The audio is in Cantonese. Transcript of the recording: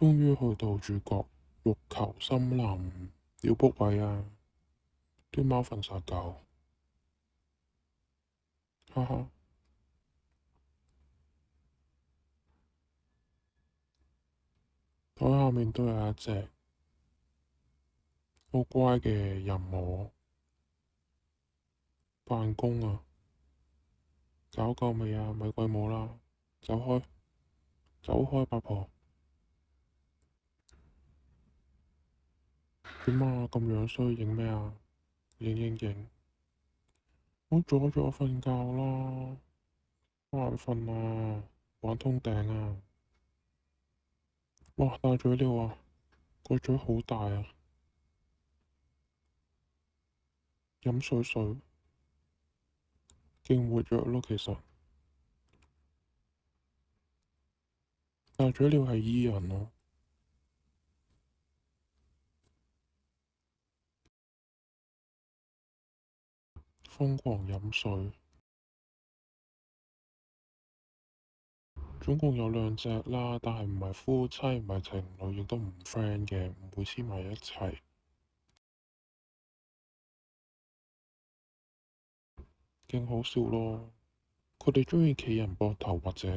終於去到主角欲求森林，要 book 位啊！啲貓瞓晒覺，哈哈。台下面都有一隻好乖嘅人鵝，辦公啊！搞夠未啊？咪鬼摸啦！走開，走開，八婆！點啊？咁樣衰，影咩啊？影！唔好阻住我瞓覺啦！好眼瞓啊！玩通頂啊！哇！大嘴鳥啊！個嘴好大啊！飲水，勁活躍咯，其實。大嘴鳥係 E 人咯。瘋狂飲水。總共有兩隻啦，但係唔係夫妻，唔係情侶，亦都唔 friend 嘅，唔會黐埋一齊。勁好笑咯！佢哋鍾意企人膊頭或者